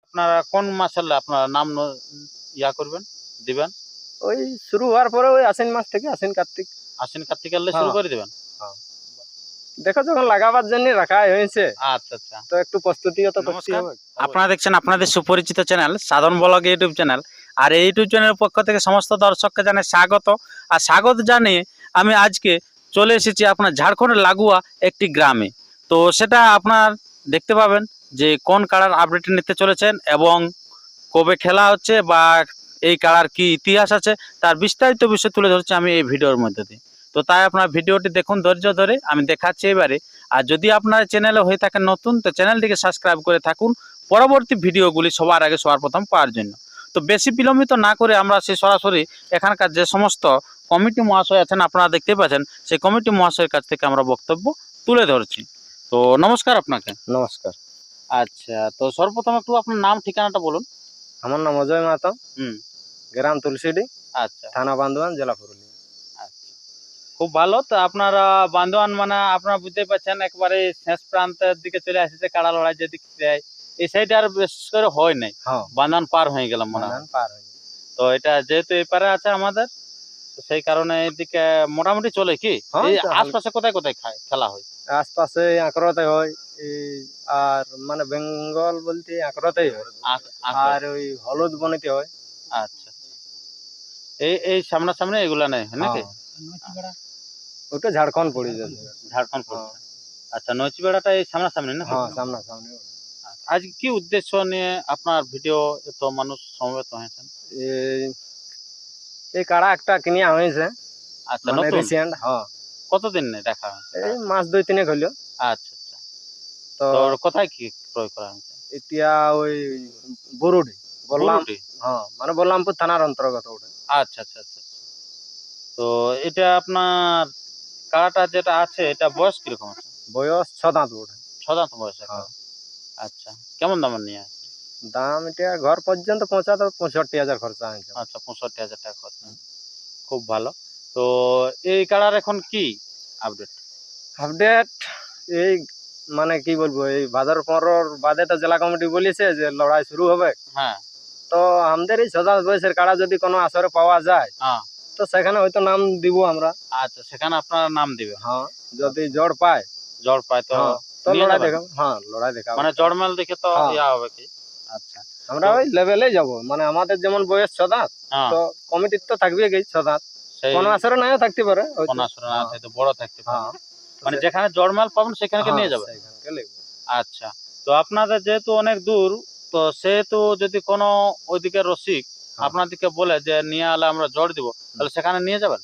আপনারা কোন মাসে আপনারা নাম ইয়া করবেন দিবেন? ওই শুরু হওয়ার পরে ওই আশ্বিন মাস থেকে আশ্বিন কার্তিক। আশ্বিন কার্তিক এলে শুরু করে দিবেন? হ্যাঁ। দেখো যখন লাগাবার জন্য রাখা হয়েছে আচ্ছা আচ্ছা। তো একটু প্রস্তুতিও তো করতে নমস্কার, হবে। আপনারা দেখছেন আপনাদের সুপরিচিত চ্যানেল সাধন ব্লগ ইউটিউব চ্যানেল। আর এই ইউটিউব চ্যানেলের পক্ষ থেকে সমস্ত দর্শককে জানাই স্বাগত। আর স্বাগত জানিয়ে আমি আজকে চলে এসেছি আপনার ঝাড়খণ্ডের লাগোয়া একটি গ্রামে। তো সেটা আপনার দেখতে পাবেন যে কোন কাড়ার আপডেট নিতে চলেছেন এবং কবে খেলা হচ্ছে বা এই কাড়ার কি ইতিহাস আছে তার বিস্তারিত বিষয় তুলে ধরছি আমি এই ভিডিওর মধ্যে দিয়ে। তো তাই আপনার ভিডিওটি দেখুন ধৈর্য ধরে, আমি দেখাচ্ছি এবারে। আর যদি আপনার চ্যানেলে হয়ে থাকেন নতুন, তো চ্যানেলটিকে সাবস্ক্রাইব করে থাকুন পরবর্তী ভিডিওগুলি সবার আগে সবার প্রথম পাওয়ার জন্য। তো বেশি বিলম্বিত না করে আমরা সেই সরাসরি এখানকার যে সমস্ত কমিটি মহাশয় আছেন আপনারা দেখতে পাচ্ছেন, সেই কমিটি মহাশয়ের কাছ থেকে আমরা বক্তব্য তুলে ধরছি। তো নমস্কার আপনাকে। নমস্কার। আচ্ছা, তো সর্বপ্রথম একটু আপনার নাম ঠিকানাটা বলুন। আমার নাম অজয় মাহাতো, হুম। গ্রাম তুলসিডি, আচ্ছা থানা বান্দোয়ান, জেলা পুরুলিয়া। আচ্ছা, খুব ভালো। তো আপনারা বান্দোয়ান মানে আপনারা বুঝতে পারছেন একবারে শেষ প্রান্তের দিকে চলে আসছে কাড়া লড়াই যেদিক যায় এই সাইডে আর বিশেষ করে হয় নাই। হ্যাঁ, বান্দান পার হয়ে গেলাম মনে হয়। বান্দোয়ান পার হয়ে গেছে। তো এটা যেহেতু এপারে আছে আমাদের, তো সেই কারণে এদিকে মোটামুটি চলে কি হ্যাঁ, এই তো আশপাশে কোথায় কোথায় খেলা হয়? আশপাশে আঁকড়াতে হয় এই, আর মানে বেঙ্গল বলতে আঁকড়াতেই হয়। আর ওই হলুদ বনিতে হয়। আচ্ছা, এই এই সামনাসামনি এগুলা নেই নাকি? হ্যাঁ, ওটা ঝাড়খণ্ড পড়ে যাবে। ঝাড়খণ্ড হ্যাঁ, পড়ছে। আচ্ছা, নচিবেড়াটা এই সামনাসামনি না? হ্যাঁ, সামনাসামনি। আজ কি উদ্দেশ্য নিয়ে আপনার ভিডিও এত মানুষ সমবেত হয়েছেন? এই এই কাড়া একটা কিনিয়া হয়েছে, আচ্ছা, মানে নতুন রিসেন্ট। হ্যাঁ, কতদিন দেখা হয়েছে? এই মাস 2-3 হইলো। আচ্ছা আচ্ছা। তো তো কোথায় কি ক্রয় করা হয়েছে? এতিয়া ওই বরুডি বললাম। বুরুটি? হ্যাঁ, মানে বললামপুর থানার অন্তর্গত ওটা। আচ্ছা আচ্ছা আচ্ছা আচ্ছা। তো এটা আপনার কাড়াটা যেটা আছে এটা বয়স কিরকম আছে? বয়স 6 দাঁত ওটা। 6 দাঁত বয়স একটা। হ্যাঁ। আচ্ছা, কেমন দামের নিয়ে আসছে? দাম এটা ঘর পর্যন্ত পৌঁছাতে 65,000 খরচা হয়েছে। আচ্ছা, 65,000 টাকা খরচ। খুব ভালো। তো এই কাড়ার এখন কি আপডেট? আপডেট এই মানে কি বলবো, এই ভাদর 15 বাদে তো জেলা কমিটি বলেছে যে লড়াই শুরু হবে। হ্যাঁ তো আমাদের এই 6 দাঁত বয়সের কাড়া যদি কোনো আসরে পাওয়া যায় হ্যাঁ। তো সেখানে হয়তো নাম দিব আমরা। আচ্ছা, সেখানে আপনারা নাম দিবে? হ্যাঁ, যদি জড় পায়। জড় পায় তো হ্যাঁ, তো নিয়ে লড়াই যাবেন? দেখাবো। হ্যাঁ, লড়াই দেখাবো। মানে জড়মেল দেখে তো হ্যাঁ। ইয়া হবে কি? আচ্ছা। আমরা তো- ওই লেভেলে যাব, মানে আমাদের যেমন বয়স 6 দাঁত, হ্যাঁ, তো কমিটির তো থাকবে কি 6 দাঁত। সেই কোনো আসরে নাও থাকতে পারে হয়তো। কোন আসরে না থাকতে বড় থাকতে পারে। হ্যাঁ, মানে যেখানে জড়মাল পাবেন সেখানে নিয়ে যাবেন? সেখানকে লিখবো। আচ্ছা, তো আপনাদের যেহেতু অনেক দূর, তো সেহেতু যদি কোনো ওইদিকে রসিক আপনাদেরকে বলে যে নিয়ে আলে আমরা জড় দিব, তাহলে সেখানে নিয়ে যাবেন?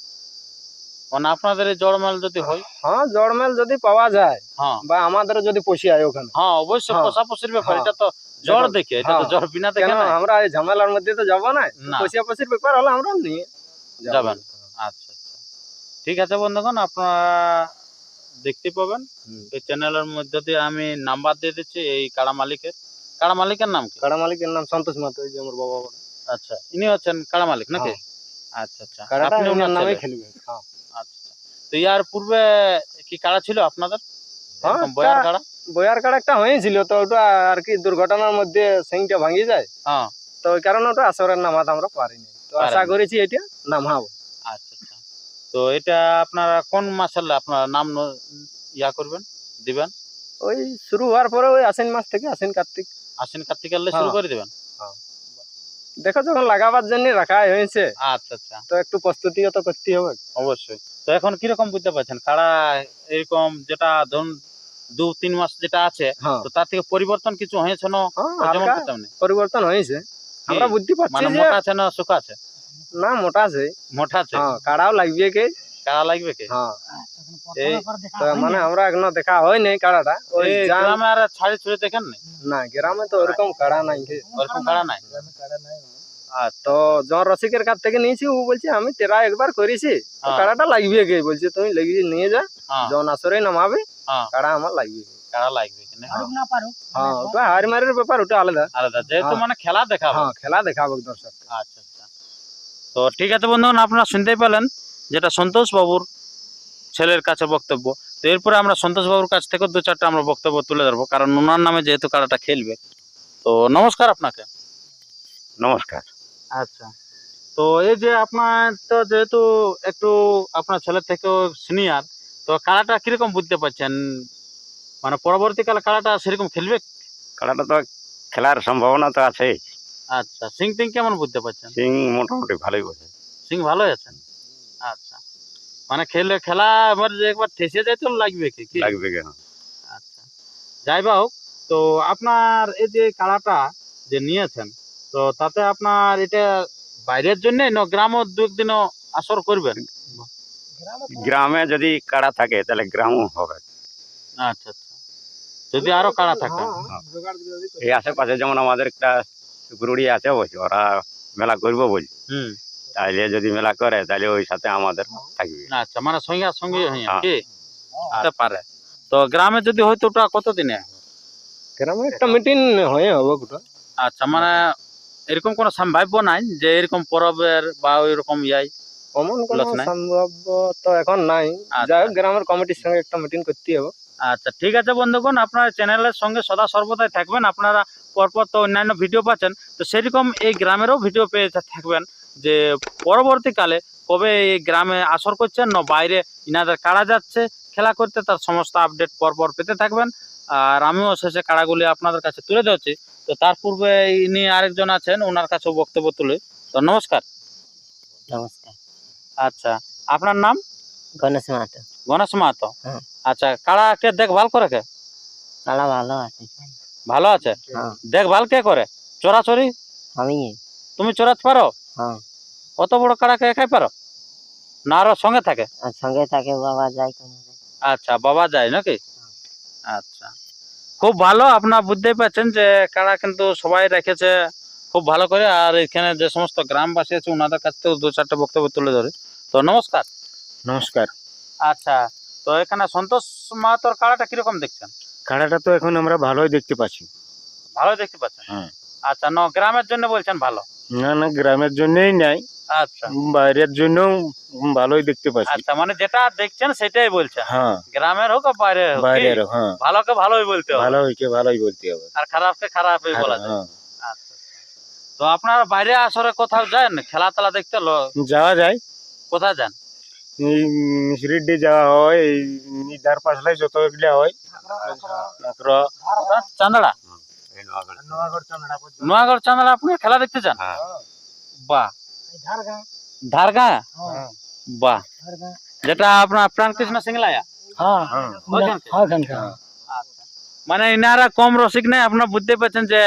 মানে আপনাদের এই জড়মাল যদি হয়? হ্যাঁ, জড়মেল যদি পাওয়া যায় হ্যাঁ বা আমাদের যদি পোষায় ওখানে। হ্যাঁ, অবশ্যই হ্যাঁ, পোষাপশির ব্যাপার। হ্যাঁ। এটা তো জড় দেখে, এটা তো হ্যাঁ, জড় বিনা দেখে কেন না। আমরা এই ঝামেলার মধ্যে তো যাবো না। না। পোষাপশির ব্যাপার হলে আমরা নিয়ে যাবেন? আচ্ছা আচ্ছা, ঠিক আছে বন্ধুগণ, আপনারা দেখতে পাবেন এই চ্যানেলের মধ্যে দিয়ে আমি নাম্বার দিয়ে দিচ্ছি এই কাড়া মালিকের। কাড়া মালিকের নাম কি? কাড়া মালিকের নাম সন্তোষ মাহাতো, এই যে আমার বাবা বলে। আচ্ছা, ইনি হচ্ছেন কাড়া মালিক নাকি? হ্যাঁ। আচ্ছা আচ্ছা, কাড়াটা আপনি ওনার ওনার নামে ছেলে? খেলবে। হ্যাঁ, আচ্ছা, তো ইয়ার পূর্বে কি কাড়া ছিল আপনাদের? হ্যাঁ, এরকম বয়ার কাড়া? বয়ার কাড়া একটা হয়েছিল, তো ওটা আর কি দুর্ঘটনার মধ্যে সিংটা ভাঙি যায়। হ্যাঁ। তো ওই কারণে ওটা আসরের নামাতে আমরা পারিনি। তো আশা পারেননি। করেছি এটা নামাবো। আচ্ছা আচ্ছা, তো এটা আপনারা কোন মাসে আপনারা নাম ইয়া করবেন দিবেন? ওই শুরু হওয়ার পরে ওই আশ্বিন মাস থেকে আশ্বিন কার্তিক। আশ্বিন কার্তিক এলে শুরু করে দিবেন? দেখো যখন লাগাবার জন্য রাখা হয়েছে আচ্ছা আচ্ছা, তো একটু প্রস্তুতিও তো করতে হবে। অবশ্যই। তো এখন কিরকম বুঝতে পারছেন কাড়া এরকম যেটা ধরুন 2-3 মাস যেটা আছে, হ্যাঁ, তো তার থেকে পরিবর্তন কিছু হয়েছে না? হ্যাঁ, যেমন হালকা তেমনি? পরিবর্তন হয়েছে। আমরা বুঝতে পারছি মানে যে মোটা আছে না শুকা আছে? না, মোটা আছে। মোটা আছে? হ্যাঁ, কাড়াও লাগবে কি। কাড়া লাগবে কি? হ্যাঁ, এই তো মানে আমরা এখনো দেখা হয়নি কাড়াটা। ওই এই জান গ্রামে আর ছাড়ি ছুড়ে দেখেন না? না, গ্রামে তো ওরকম কাড়া নাই। ওরকম কাড়া নাই? আচ্ছা, তো জন রসিকের কাছ থেকে নিয়েছি, ও বলছে আমি তেরা একবার করেছি, তো হ্যাঁ। কাড়াটা লাগবে কি। বলছে তুমি লাগিয়ে নিয়ে যা, হ্যাঁ জন আসরে নামাবে, হ্যাঁ, কাড়া আমার লাগবে। কাড়া লাগবে কি না? হ্যাঁ, ওটা হার মারের ব্যাপার, ওটা আলাদা। আলাদা যেহেতু হ্যাঁ। মানে খেলা দেখাবো। হ্যাঁ, খেলা দেখাবো দর্শক। আচ্ছা আচ্ছা, তো ঠিক আছে বন্ধুগণ, আপনারা শুনতেই পেলেন যেটা সন্তোষ বাবুর ছেলের কাছে বক্তব্য। তো এরপরে আমরা সন্তোষ বাবুর কাছ থেকে 2-4টা আমরা বক্তব্য তুলে ধরবো, কারণ ওনার নামে যেহেতু কাড়াটা খেলবে। তো নমস্কার আপনাকে। নমস্কার। আচ্ছা, তো এই যে আপনার তো যেহেতু একটু আপনার ছেলে থেকেও সিনিয়র, তো কারাটা কিরকম বুঝতে পারছেন? মানে পরবর্তীকালে কারাটা সেরকম খেলবে? খেলাটা তো খেলার সম্ভাবনা তো আছে। আচ্ছা, সিং টিং কেমন বুঝতে পারছেন? সিং মোটামুটি ভালোই বোঝে। সিং ভালোই আছেন। আচ্ছা, মানে খেলা এবার যে একবার ঠেসে যায় তো লাগবে কি? লাগবে কেন? আচ্ছা, যাই বা হোক, তো আপনার এই যে কারাটা যে নিয়েছেন, তো তাতে আপনার এটা বাইরের জন্য না গ্রামও দু একদিনও আসর করবেন? গ্রামে যদি কাড়া থাকে তাহলে গ্রামও হবে। আচ্ছা আচ্ছা, যদি আরো কারা থাকে। এই আশেপাশে যেমন আমাদের একটা গুরুড়ি আছে, বলছি ওরা মেলা করবো বলছি। হুম, তাইলে যদি মেলা করে তাহলে ওই সাথে আমাদের থাকবে। আচ্ছা, মানে সঙ্গে সঙ্গে হ্যাঁ। কি হতে পারে। তো গ্রামে যদি হয়তো ওটা কতদিনে? গ্রামে একটা মিটিং হয়ে হবে ওটা। আচ্ছা, মানে এরকম কোনো সম্ভাব্য নাই যে এরকম পরবের বা ওইরকম ইয়াই? অমন কোনো লস নাই? সম্ভব তো এখন নাই। আচ্ছা। যাই হোক গ্রামের কমিটির সঙ্গে একটা মিটিং করতে হবে। আচ্ছা, ঠিক আছে বন্ধুগণ, আপনার চ্যানেলের সঙ্গে সদা সর্বদাই থাকবেন। আপনারা পরপর তো অন্যান্য ভিডিও পাচ্ছেন, তো সেরকম এই গ্রামেরও ভিডিও পেয়ে থাকবেন যে পরবর্তীকালে কবে এই গ্রামে আসর করছেন না বাইরে ইনাদের কাড়া যাচ্ছে খেলা করতে, তার সমস্ত আপডেট পরপর পেতে থাকবেন। আর আমিও শেষে কাড়াগুলি আপনাদের কাছে তুলে ধরছি। তো তার পূর্বে ইনি আরেকজন আছেন, ওনার কাছেও বক্তব্য তুলে। তো নমস্কার। নমস্কার। আচ্ছা, আপনার নাম? গণেশ মাহাতো। গণেশ মাহাতো। হ্যাঁ। আচ্ছা, কাড়াকে দেখভাল করে কে? কালা ভালো আছে। ভালো আছে? হ্যাঁ। দেখভাল কে করে? চোরাচুরি আমি তুমি চোরাতে পারো? হ্যাঁ। অত বড় কাড়াকে একাই পারো না আরো সঙ্গে থাকে? আর সঙ্গে থাকে বাবা যায় কোনো যায়। আচ্ছা, বাবা যায় নাকি? আচ্ছা, খুব ভালো। আপনার বুঝতেই পারছেন যে কাড়া কিন্তু সবাই রেখেছে খুব ভালো করে। আর এখানে যে সমস্ত গ্রামবাসী আছে ওনাদের কাছ থেকেও দু চারটে বক্তব্য তুলে ধরে। তো নমস্কার। নমস্কার। আচ্ছা, তো এখানে সন্তোষ মাহাতোর কাড়াটা কিরকম দেখছেন? কাড়াটা তো এখন আমরা ভালোই দেখতে পাচ্ছি। ভালো দেখতে পাচ্ছেন? হ্যাঁ। আচ্ছা, ন গ্রামের জন্য বলছেন ভালো? না না, গ্রামের জন্যই নাই, আচ্ছা বাইরের জন্যও ভালোই দেখতে পাচ্ছি। আচ্ছা, মানে যেটা দেখছেন সেটাই বলছেন, হ্যাঁ, গ্রামের হোক আর বাইরের হোক, কি? বাইরের হ্যাঁ, ভালোকে ভালোই বলতে হবে ভালো হইকে ভালোই বলতে হবে। আর খারাপকে খারাপই বলা যায়। হ্যাঁ, আচ্ছা, তো আপনারা বাইরে আসরে কোথাও যান খেলা তেলা দেখতে? যাওয়া যায়। কোথায় যান? এই মিশরিডি যাওয়া হয়, এই ধার পাশলাই যত এগুলা হয়। চান্দড়া, নোয়াগড় চান্দড়া আপনি খেলা দেখতে যান? হ্যাঁ। বাহ। ধারগা? বাহ, যেটা আপনার প্রাণকৃষ্ণ সিংলায়া ওইখানকার? আচ্ছা। মানে ইনারা কম রসিক নেই, আপনারা বুঝতে পারছেন যে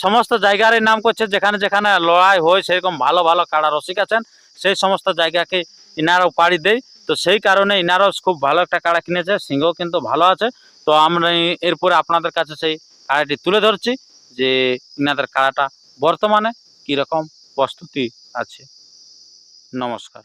সমস্ত জায়গারই নাম করছে, যেখানে যেখানে লড়াই হয় সেরকম ভালো ভালো কাড়া রসিক আছেন, সেই সমস্ত জায়গাকে ইনারাও পাড়ি দেয়। তো সেই কারণে ইনারাও খুব ভালো একটা কাড়া কিনেছে, সিংহ কিন্তু ভালো আছে। তো আমরা এরপরে আপনাদের কাছে সেই কাড়াটি তুলে ধরছি যে ইনাদের কাড়াটা বর্তমানে কিরকম প্রস্তুতি আছে। নমস্কার।